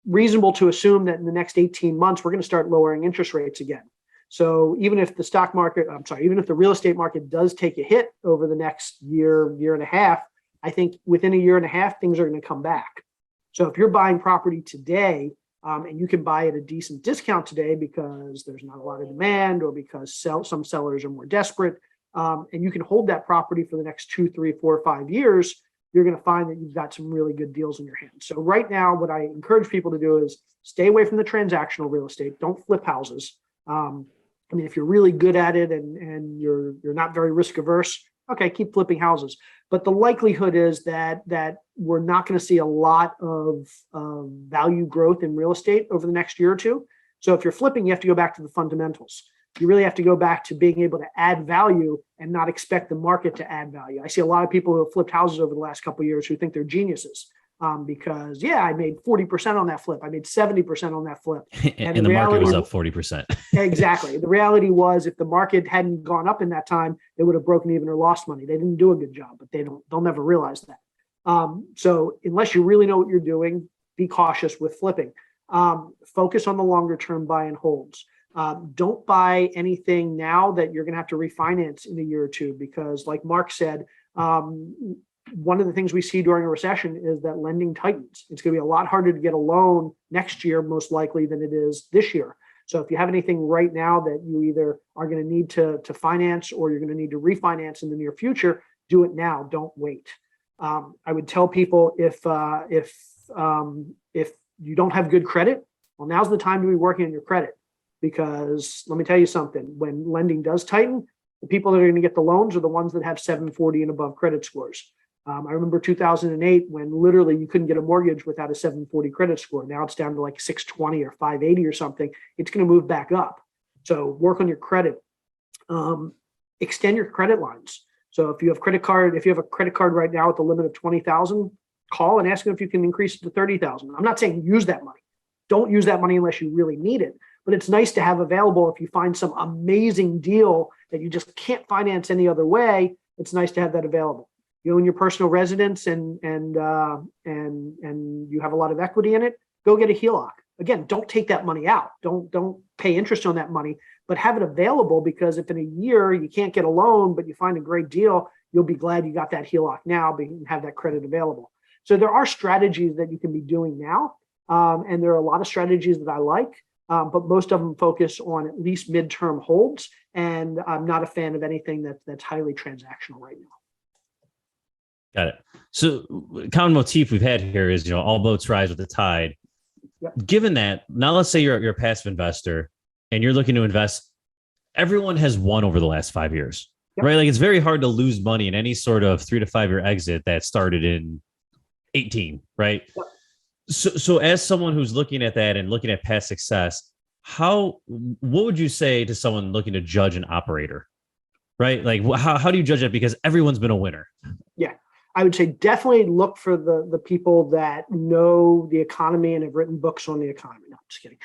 reasonable to assume that in the next 18 months, we're going to start lowering interest rates again. So even if the real estate market does take a hit over the next year and a half, I think within a year and a half, things are going to come back. So if you're buying property today, and you can buy at a decent discount today because there's not a lot of demand or because some sellers are more desperate, and you can hold that property for the next 2, 3, 4, 5 years, you're going to find that you've got some really good deals in your hands. So right now, what I encourage people to do is stay away from the transactional real estate. Don't flip houses. If you're really good at it and you're not very risk averse, okay, keep flipping houses. But the likelihood is that we're not going to see a lot of value growth in real estate over the next year or two. So if you're flipping, you have to go back to the fundamentals. You really have to go back to being able to add value and not expect the market to add value. I see a lot of people who have flipped houses over the last couple of years who think they're geniuses because, I made 40% on that flip. I made 70% on that flip. And the market was up 40%. Exactly. The reality was, if the market hadn't gone up in that time, they would have broken even or lost money. They didn't do a good job, but they'll never realize that. So unless you really know what you're doing, be cautious with flipping. Focus on the longer term buy and holds. Don't buy anything now that you're going to have to refinance in a year or two, because like Mark said, one of the things we see during a recession is that lending tightens. It's going to be a lot harder to get a loan next year, most likely, than it is this year. So if you have anything right now that you either are going to need to finance or you're going to need to refinance in the near future, do it now. Don't wait. I would tell people if you don't have good credit, well, now's the time to be working on your credit. Because let me tell you something, when lending does tighten, the people that are going to get the loans are the ones that have 740 and above credit scores. I remember 2008 when literally you couldn't get a mortgage without a 740 credit score. Now it's down to like 620 or 580 or something. It's going to move back up. So work on your credit. Extend your credit lines. So if you have a credit card right now with a limit of 20,000, call and ask them if you can increase it to 30,000. I'm not saying use that money. Don't use that money unless you really need it. But it's nice to have available if you find some amazing deal that you just can't finance any other way. It's nice to have that available. You own your personal residence and you have a lot of equity in it. Go get a HELOC. Again, don't take that money out. Don't pay interest on that money, but have it available, because if in a year you can't get a loan, but you find a great deal, you'll be glad you got that HELOC now and have that credit available. So there are strategies that you can be doing now. And there are a lot of strategies that I like, but most of them focus on at least midterm holds. And I'm not a fan of anything that's highly transactional right now. Got it. So common motif we've had here is, all boats rise with the tide. Yep. Given that, now let's say you're a passive investor and you're looking to invest. Everyone has won over the last 5 years, yep. Right? Like it's very hard to lose money in any sort of 3 to 5 year exit that started in 18, right? Yep. So as someone who's looking at that and looking at past success, what would you say to someone looking to judge an operator, right? Like how do you judge that? Because everyone's been a winner. Yeah. I would say definitely look for the people that know the economy and have written books on the economy. No, just kidding.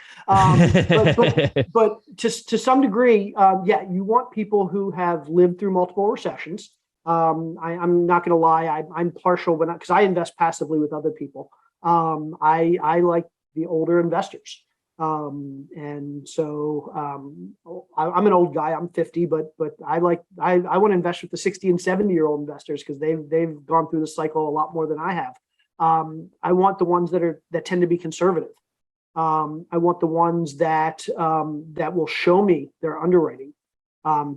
But to some degree, you want people who have lived through multiple recessions. I'm not going to lie. I'm partial, but because I invest passively with other people. I like the older investors. And so I'm an old guy, I'm 50, but I want to invest with the 60 and 70-year-old investors because they've gone through the cycle a lot more than I have. I want the ones that tend to be conservative. I want the ones that will show me their underwriting.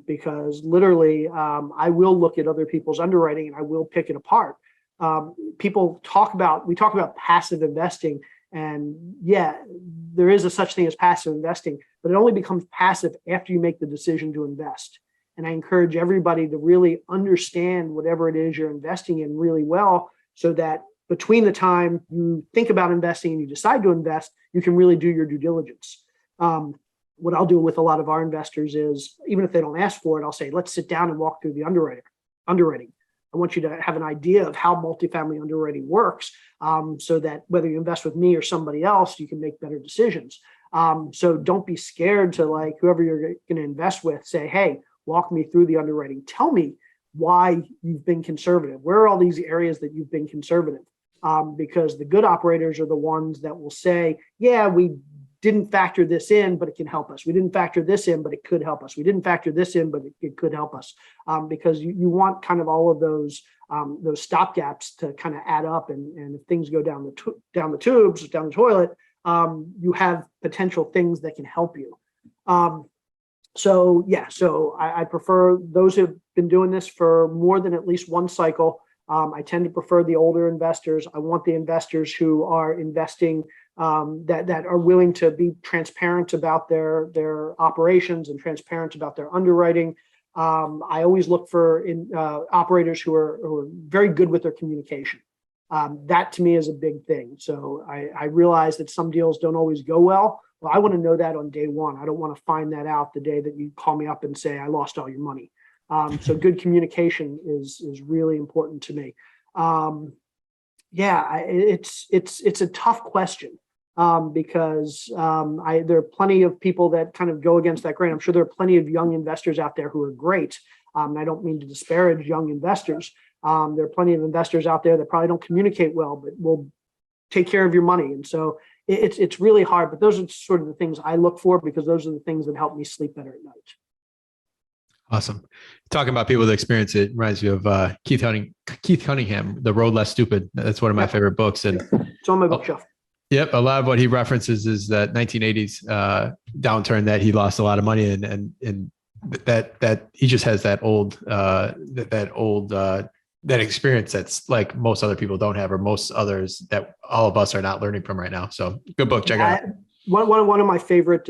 Because literally I will look at other people's underwriting and I will pick it apart. We talk about passive investing, and there is a such thing as passive investing, but it only becomes passive after you make the decision to invest. And I encourage everybody to really understand whatever it is you're investing in really well, so that between the time you think about investing and you decide to invest, you can really do your due diligence. What I'll do with a lot of our investors is, even if they don't ask for it, I'll say, let's sit down and walk through the underwriting. I want you to have an idea of how multifamily underwriting works, so that whether you invest with me or somebody else, you can make better decisions. So don't be scared to, like, whoever you're going to invest with, say, hey, walk me through the underwriting. Tell me why you've been conservative. Where are all these areas that you've been conservative? Because the good operators are the ones that will say, yeah, we didn't factor this in, but it can help us. We didn't factor this in, but it could help us. We didn't factor this in, but it could help us. Because you want kind of all of those stopgaps to kind of add up, and if things go down the tubes, down the toilet, you have potential things that can help you. So I prefer those who've been doing this for more than at least one cycle. I tend to prefer the older investors. I want the investors who are investing that are willing to be transparent about their operations and transparent about their underwriting. I always look for operators who are very good with their communication. That to me is a big thing. So I realize that some deals don't always go well. Well, I want to know that on day one. I don't want to find that out the day that you call me up and say, I lost all your money. So good communication is really important to me. It's a tough question. Because there are plenty of people that kind of go against that grain. I'm sure there are plenty of young investors out there who are great. I don't mean to disparage young investors. There are plenty of investors out there that probably don't communicate well, but will take care of your money. And so it's really hard. But those are sort of the things I look for, because those are the things that help me sleep better at night. Awesome. Talking about people that experience it reminds me of Keith Cunningham, The Road Less Stupid. That's one of my favorite books. And it's on my bookshelf. Yep. A lot of what he references is that 1980s downturn that he lost a lot of money in, and that he just has that experience that's like most other people don't have, or most others that all of us are not learning from right now. So good book. Check it out. One of my favorite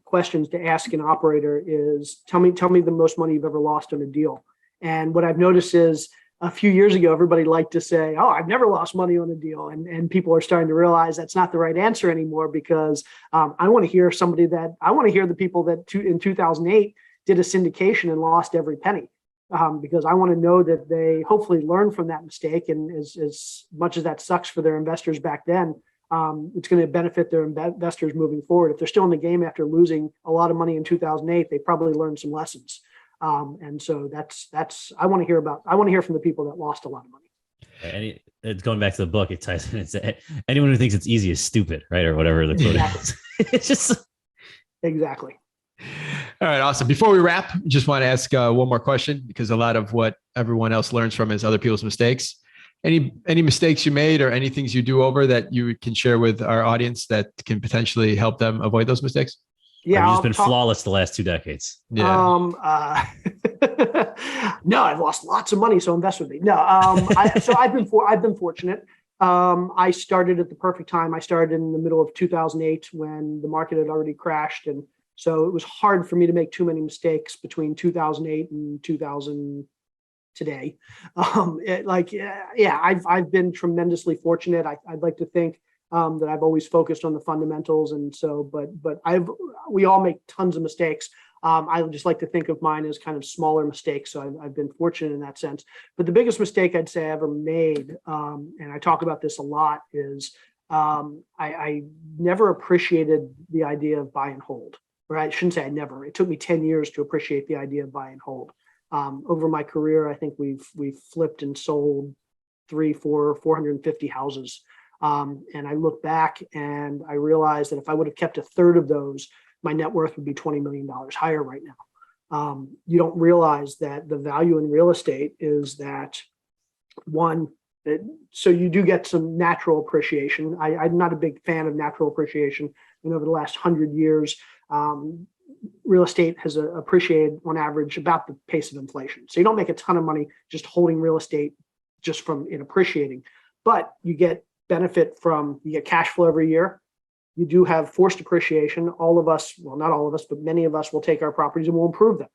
questions to ask an operator is, tell me the most money you've ever lost on a deal. And what I've noticed is a few years ago, everybody liked to say, "Oh, I've never lost money on a deal," and people are starting to realize that's not the right answer anymore, because I want to hear the people that in 2008 did a syndication and lost every penny, because I want to know that they hopefully learned from that mistake, and as much as that sucks for their investors back then, it's going to benefit their investors moving forward. If they're still in the game after losing a lot of money in 2008, they probably learned some lessons. And so I want to hear from the people that lost a lot of money. And it's going back to the book. It ties in. It's anyone who thinks it's easy is stupid, right? Or whatever the quote is. It's just exactly. All right, awesome. Before we wrap, just want to ask one more question, because a lot of what everyone else learns from is other people's mistakes. Any mistakes you made or any things you do over that you can share with our audience that can potentially help them avoid those mistakes? Yeah, you've just been flawless the last 2 decades. Yeah. No, I've lost lots of money, so invest with me. No, I've been fortunate. I started at the perfect time. I started in the middle of 2008 when the market had already crashed, and so it was hard for me to make too many mistakes between 2008 and 2000 today. I've been tremendously fortunate. I'd like to think that I've always focused on the fundamentals, and so, but we all make tons of mistakes. I just like to think of mine as kind of smaller mistakes. So I've been fortunate in that sense. But the biggest mistake I'd say I ever made, and I talk about this a lot, is I never appreciated the idea of buy and hold. Or I shouldn't say I never. It took me 10 years to appreciate the idea of buy and hold. Over my career, I think we've flipped and sold 450 houses. And I look back and I realized that if I would have kept a third of those, my net worth would be $20 million higher right now. You don't realize that the value in real estate is that so you do get some natural appreciation. I'm not a big fan of natural appreciation. And over the last 100 years, real estate has appreciated on average about the pace of inflation. So you don't make a ton of money just holding real estate just from it appreciating, but you get benefit from, you get cash flow every year. You do have forced appreciation. All of us, well, not all of us, but many of us will take our properties and we'll improve them.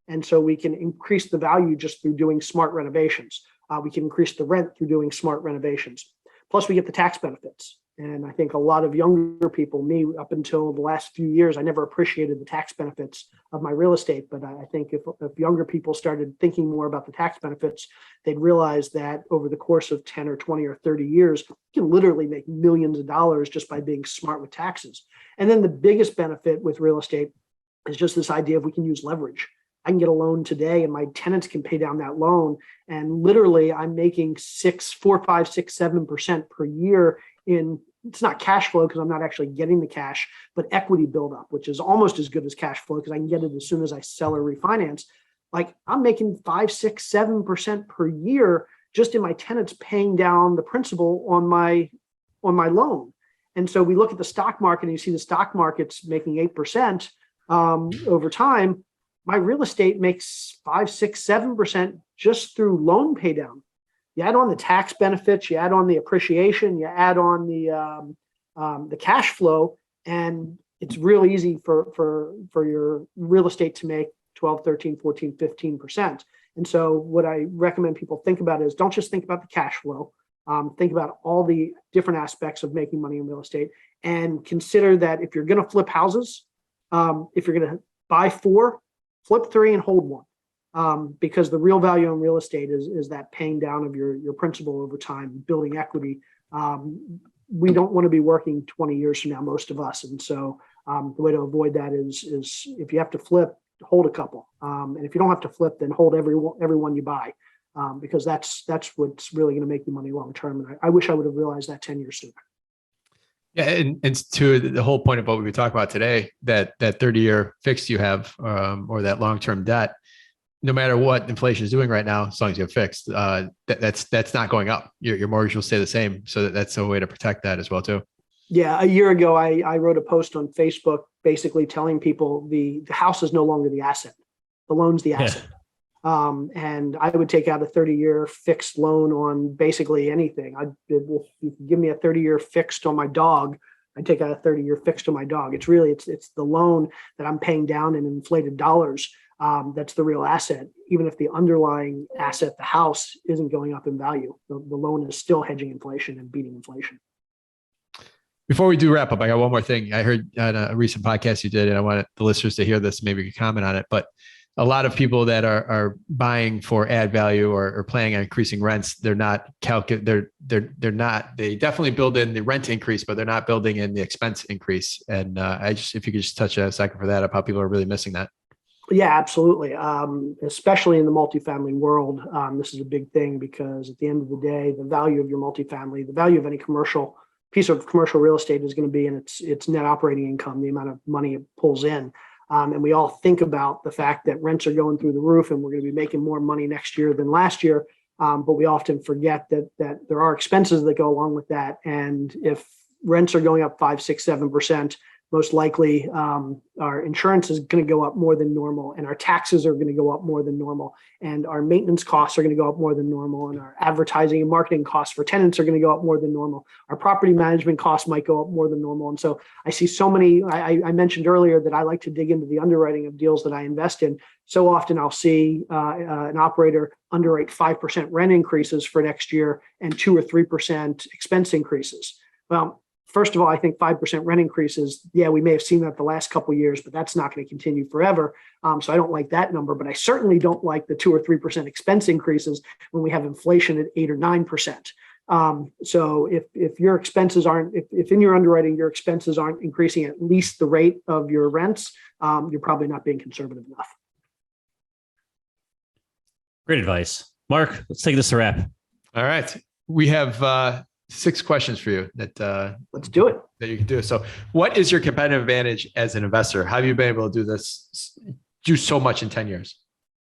And so we can increase the value just through doing smart renovations. We can increase the rent through doing smart renovations. Plus we get the tax benefits. And I think a lot of younger people, me up until the last few years, I never appreciated the tax benefits of my real estate. But I think if younger people started thinking more about the tax benefits, they'd realize that over the course of 10 or 20 or 30 years, you can literally make millions of dollars just by being smart with taxes. And then the biggest benefit with real estate is just this idea of we can use leverage. I can get a loan today and my tenants can pay down that loan. And literally I'm making 4, 5, 6, 7% per year in, it's not cash flow because I'm not actually getting the cash, but equity buildup, which is almost as good as cash flow because I can get it as soon as I sell or refinance. Like I'm making 5, 6, 7% per year just in my tenants paying down the principal on my loan. And so we look at the stock market and you see the stock market's making 8% over time. My real estate makes 5, 6, 7% just through loan pay down. You add on the tax benefits, you add on the appreciation, you add on the cash flow, and it's real easy for your real estate to make 12, 13, 14, 15%. And so what I recommend people think about is don't just think about the cash flow. Think about all the different aspects of making money in real estate and consider that if you're going to flip houses, if you're going to buy 4, flip 3 and hold 1. Because the real value in real estate is that paying down of your principal over time, building equity. We don't want to be working 20 years from now, most of us. And so the way to avoid that is if you have to flip, hold a couple. And if you don't have to flip, then hold every one you buy, because that's what's really going to make you money long term. And I wish I would have realized that 10 years sooner. Yeah, and to the whole point of what we were talking about today, that 30-year fixed you have, or that long-term debt, no matter what inflation is doing right now, as long as you have fixed, that's not going up. Your mortgage will stay the same. So that's a way to protect that as well too. Yeah, a year ago, I wrote a post on Facebook basically telling people the house is no longer the asset, the loan's the asset. And I would take out a 30-year fixed loan on basically anything. If you could give me a 30-year fixed on my dog, I'd take out a 30-year fixed on my dog. It's the loan that I'm paying down in inflated dollars. that's the real asset. Even if the underlying asset, the house, isn't going up in value, the loan is still hedging inflation and beating inflation. Before we do wrap up, I got one more thing. I heard on a recent podcast you did, and I wanted the listeners to hear this. Maybe you could comment on it. But a lot of people that are buying for ad value or planning on increasing rents, they're not they definitely build in the rent increase, but they're not building in the expense increase. And if you could just touch a second for that, of how people are really missing that. Yeah, absolutely. Especially in the multifamily world, this is a big thing, because at the end of the day, the value of your multifamily, the value of any piece of commercial real estate is going to be in its net operating income, the amount of money it pulls in. And we all think about the fact that rents are going through the roof and we're going to be making more money next year than last year. But we often forget that there are expenses that go along with that. And if rents are going up 5, 6, 7%, most likely our insurance is going to go up more than normal, and our taxes are going to go up more than normal, and our maintenance costs are going to go up more than normal, and our advertising and marketing costs for tenants are going to go up more than normal. Our property management costs might go up more than normal. And so I see so many, I mentioned earlier that I like to dig into the underwriting of deals that I invest in. So often I'll see an operator underwrite 5% rent increases for next year and 2 or 3% expense increases. Well, first of all, I think 5% rent increases, yeah, we may have seen that the last couple of years, but that's not going to continue forever. So I don't like that number, but I certainly don't like the 2 or 3% expense increases when we have inflation at 8 or 9%. So if your expenses if in your underwriting, your expenses aren't increasing at least the rate of your rents, you're probably not being conservative enough. Great advice. Mark, let's take this to wrap. All right. We have 6 questions for you that let's do it. That you can do. So what is your competitive advantage as an investor? How have you been able to do so much in 10 years?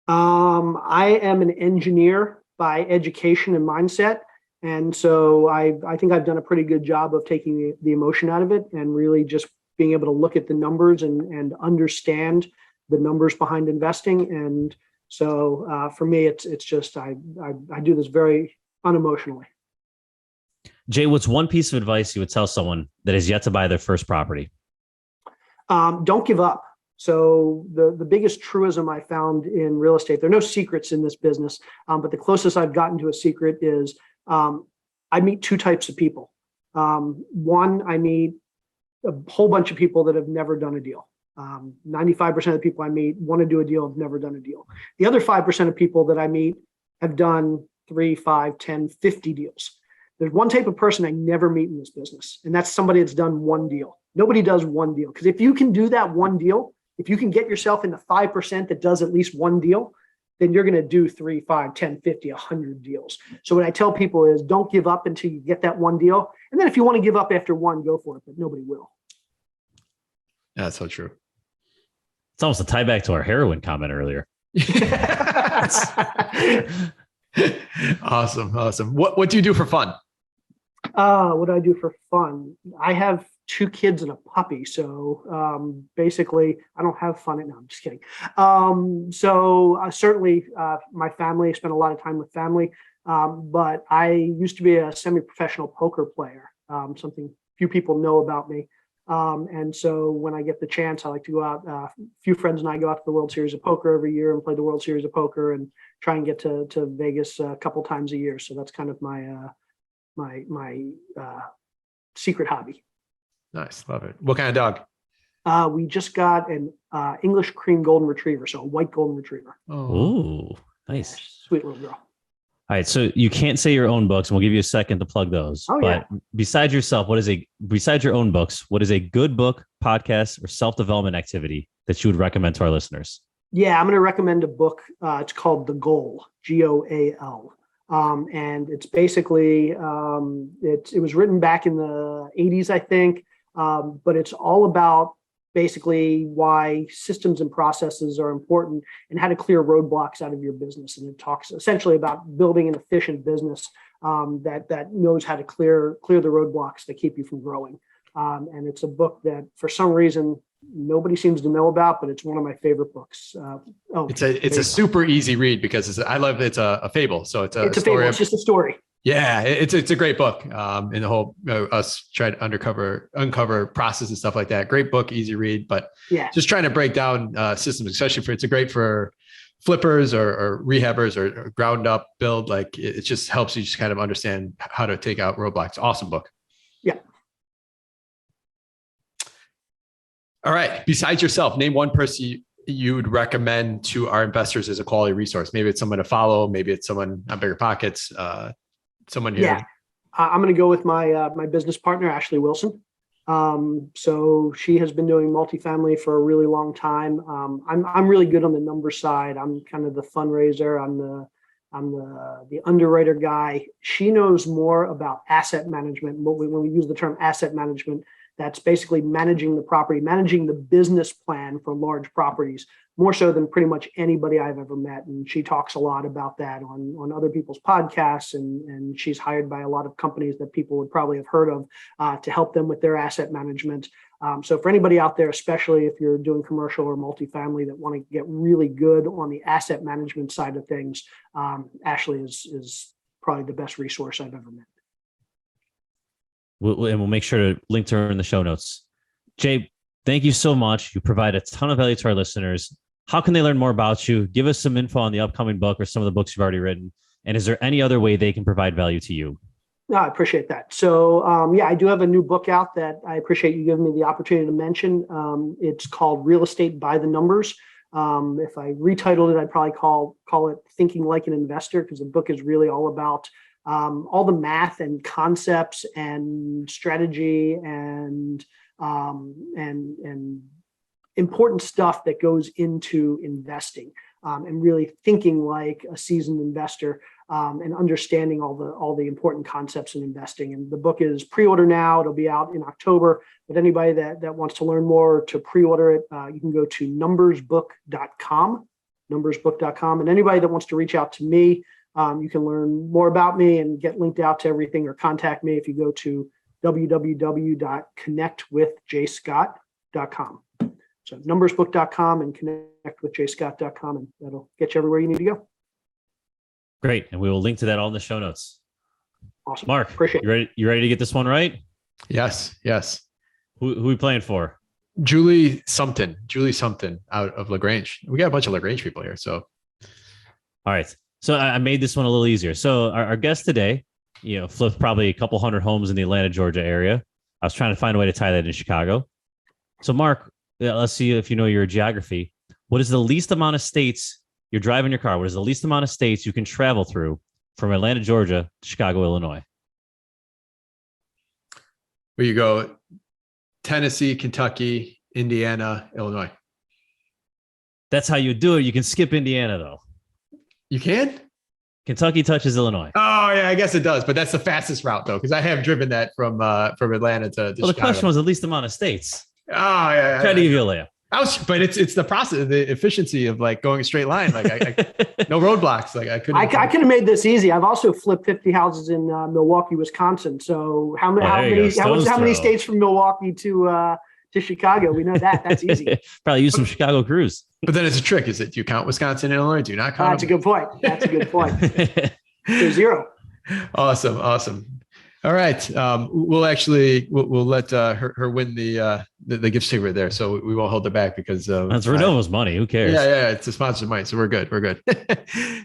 I am an engineer by education and mindset. And so I think I've done a pretty good job of taking the emotion out of it and really just being able to look at the numbers and understand the numbers behind investing. And so for me, it's just, I do this very unemotionally. Jay, what's one piece of advice you would tell someone that has yet to buy their first property? Don't give up. So the biggest truism I found in real estate, there are no secrets in this business, but the closest I've gotten to a secret is I meet 2 types of people. One, I meet a whole bunch of people that have never done a deal. 95% of the people I meet want to do a deal, have never done a deal. The other 5% of people that I meet have done 3, 5, 10, 50 deals. There's one type of person I never meet in this business, and that's somebody that's done one deal. Nobody does one deal, because if you can do that one deal, if you can get yourself in the 5% that does at least one deal, then you're going to do 3, 5, 10, 50, 100 deals. So what I tell people is don't give up until you get that one deal. And then if you want to give up after one, go for it, but nobody will. Yeah, that's so true. It's almost a tie back to our heroin comment earlier. Awesome. What do you do for fun? What do I do for fun? I have 2 kids and a puppy. So basically, I don't have fun. No, I'm just kidding. Certainly my family, I spend a lot of time with family. But I used to be a semi-professional poker player, something few people know about me. And so when I get the chance, I like to go out. A few friends and I go out to the World Series of Poker every year and play the World Series of Poker and try and get to Vegas a couple times a year. So that's kind of my secret hobby. Nice. Love it. What kind of dog? We just got an English cream golden retriever, so a white golden retriever. Oh, nice. Sweet little girl. All right. So you can't say your own books, and we'll give you a second to plug those. Oh, but besides yourself, besides your own books, what is a good book, podcast, or self-development activity that you would recommend to our listeners? Yeah, I'm going to recommend a book. It's called The Goal, GOAL. And it's basically, it was written back in the 80s, I think. But it's all about basically why systems and processes are important and how to clear roadblocks out of your business. And it talks essentially about building an efficient business that knows how to clear the roadblocks that keep you from growing. And it's a book that for some reason nobody seems to know about, but it's one of my favorite books. It's a super easy read because it's a fable. So it's a story. It's just a story. Yeah, it's a great book. And the whole us trying to uncover process and stuff like that. Great book, easy read, but Yeah. just trying to break down systems, especially it's great for flippers or rehabbers or ground up build. Like it just helps you just kind of understand how to take out roadblocks. Awesome book. Yeah. All right. Besides yourself, name one person you would recommend to our investors as a quality resource. Maybe it's someone to follow. Maybe it's someone on Biggerpockets. Someone here. Yeah, I'm going to go with my my business partner, Ashley Wilson. So she has been doing multifamily for a really long time. I'm really good on the number side. I'm kind of the fundraiser. I'm the underwriter guy. She knows more about asset management. When we use the term asset management, that's basically managing the property, managing the business plan for large properties, more so than pretty much anybody I've ever met. And she talks a lot about that on other people's podcasts. And she's hired by a lot of companies that people would probably have heard of to help them with their asset management. So for anybody out there, especially if you're doing commercial or multifamily that want to get really good on the asset management side of things, Ashley is probably the best resource I've ever met. We'll make sure to link to her in the show notes. Jay, thank you so much. You provide a ton of value to our listeners. How can they learn more about you? Give us some info on the upcoming book or some of the books you've already written. And is there any other way they can provide value to you? No, I appreciate that. So yeah, I do have a new book out that I appreciate you giving me the opportunity to mention. It's called Real Estate by the Numbers. If I retitled it, I'd probably call it Thinking Like an Investor, because the book is really all about all the math and concepts and strategy and important stuff that goes into investing, and really thinking like a seasoned investor, and understanding all the important concepts in investing. And the book is pre-order now. It'll be out in October. But anybody that wants to learn more, to pre-order it, you can go to numbersbook.com, And anybody that wants to reach out to me, you can learn more about me and get linked out to everything, or contact me if you go to www.connectwithjscott.com. So numbersbook.com and connectwithjscott.com, and that'll get you everywhere you need to go. Great. And we will link to that all in the show notes. Awesome. Mark, Appreciate it. You ready to get this one right? Yes. Who are we playing for? Julie Sumpton out of LaGrange. We got a bunch of LaGrange people here. So, all right. So I made this one a little easier. So our guest today, flipped probably a couple hundred homes in the Atlanta, Georgia area. I was trying to find a way to tie that in Chicago. So Mark, let's see if you know your geography. What is the least amount of states you're driving your car? What is the least amount of states you can travel through from Atlanta, Georgia to Chicago, Illinois? Where you go: Tennessee, Kentucky, Indiana, Illinois. That's how you do it. You can skip Indiana though. You can? Kentucky touches Illinois. Oh yeah, I guess it does. But that's the fastest route though, because I have driven that from Atlanta to Chicago. The question was the least amount of states. Oh yeah. Try to give you a layup. But it's the process, the efficiency of like going a straight line. Like no roadblocks. Like I couldn't. I could have made this easy. I've also flipped 50 houses in Milwaukee, Wisconsin. So how many states from Milwaukee to Chicago? We know that. That's easy. Probably use some Chicago crews. But then it's a trick. Do you count Wisconsin and Illinois? Do you not count? That's a good point. So 0. Awesome. All right. We'll let her win the gift secret there. So we won't hold her back because that's Redova's money. Who cares? Yeah. It's a sponsor's money. So we're good.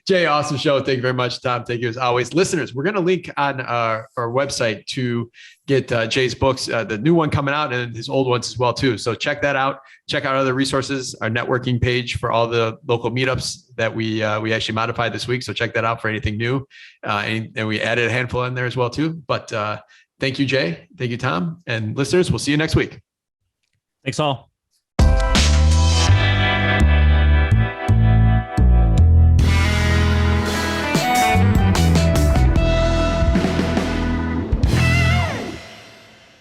Jay, awesome show. Thank you very much, Tom. Thank you as always. Listeners, we're going to link on our website to get Jay's books, the new one coming out and his old ones as well too. So check that out. Check out other resources, our networking page for all the local meetups that we actually modified this week. So check that out for anything new. And we added a handful in there as well too. But thank you, Jay. Thank you, Tom. And listeners, we'll see you next week. Thanks all.